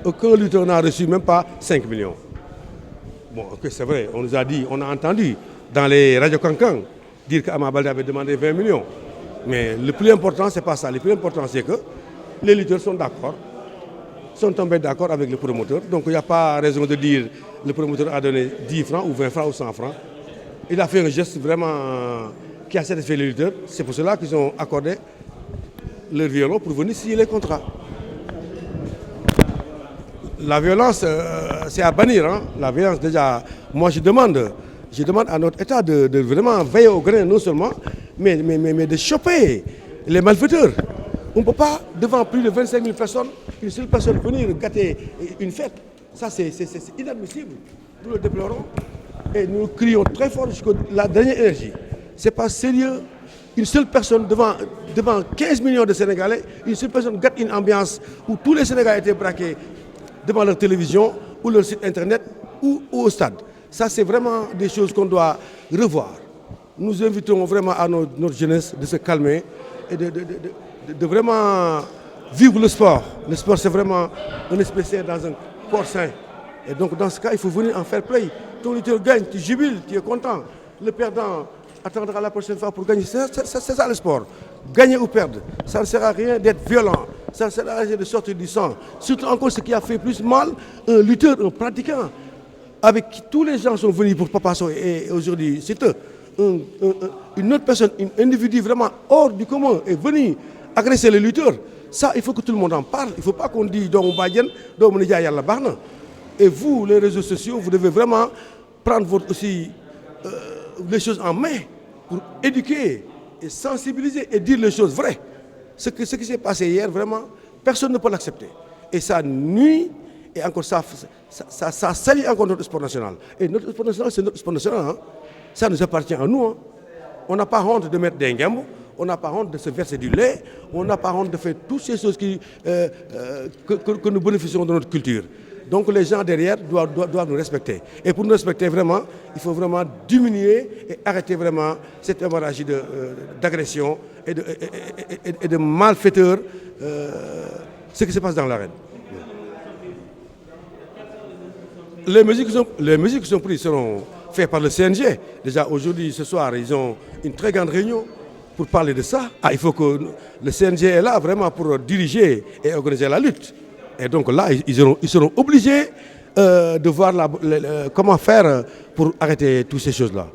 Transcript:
aucun lutteur n'a reçu même pas 5 millions. Bon, ok, c'est vrai, on nous a dit, on a entendu dans les radios Cancan dire qu'Ama Baldé avait demandé 20 millions. Mais le plus important, c'est pas ça. Le plus important, c'est que les lutteurs sont d'accord, sont tombés d'accord avec le promoteur. Donc il n'y a pas raison de dire que le promoteur a donné 10 francs ou 20 francs ou 100 francs. Il a fait un geste vraiment qui a satisfait les lutteurs. C'est pour cela qu'ils ont accordé leur violon pour venir signer les contrats. La violence, c'est à bannir. Hein. La violence, déjà, moi je demande à notre État de vraiment veiller au grain, non seulement, mais de choper les malfaiteurs. On ne peut pas, devant plus de 25 000 personnes, une seule personne venir gâter une fête. Ça, c'est inadmissible. Nous le déplorons et nous crions très fort jusqu'à la dernière énergie. Ce n'est pas sérieux. Une seule personne devant 15 millions de Sénégalais, une seule personne gâte une ambiance où tous les Sénégalais étaient braqués devant leur télévision ou leur site internet ou au stade. Ça, c'est vraiment des choses qu'on doit revoir. Nous invitons vraiment à notre jeunesse de se calmer et de vraiment vivre le sport. Le sport, c'est vraiment un esprit sain dans un corps sain. Et donc, dans ce cas, il faut venir en fair play. Ton lutteur gagne, tu jubiles, tu es content. Le perdant attendra la prochaine fois pour gagner. C'est ça le sport. Gagner ou perdre, ça ne sert à rien d'être violent. Ça ne sert à rien de sortir du sang. Surtout encore ce qui a fait plus mal, un lutteur, un pratiquant, avec qui tous les gens sont venus pour Papa Sow et aujourd'hui, c'est eux. Une autre personne, un individu vraiment hors du commun est venu agresser les lutteurs. Ça, il faut que tout le monde en parle. Il ne faut pas qu'on dise donc et vous, les réseaux sociaux, vous devez vraiment prendre les choses en main pour éduquer et sensibiliser et dire les choses vraies. Ce qui s'est passé hier, vraiment, personne ne peut l'accepter. Et ça nuit, et encore ça salit encore notre sport national. Et notre sport national, c'est notre sport national. Hein. Ça nous appartient à nous. Hein. On n'a pas honte de mettre des gambes, on n'a pas honte de se verser du lait, on n'a pas honte de faire toutes ces choses que nous bénéficions de notre culture. Donc les gens derrière doivent nous respecter. Et pour nous respecter vraiment, il faut vraiment diminuer et arrêter vraiment cette hémorragie d'agression et de malfaiteurs, ce qui se passe dans l'arène. Les musiques qui sont prises seront faites par le CNG. Déjà aujourd'hui, ce soir, ils ont une très grande réunion pour parler de ça. Il faut que le CNG est là vraiment pour diriger et organiser la lutte. Et donc là, ils seront obligés de voir comment faire pour arrêter toutes ces choses-là.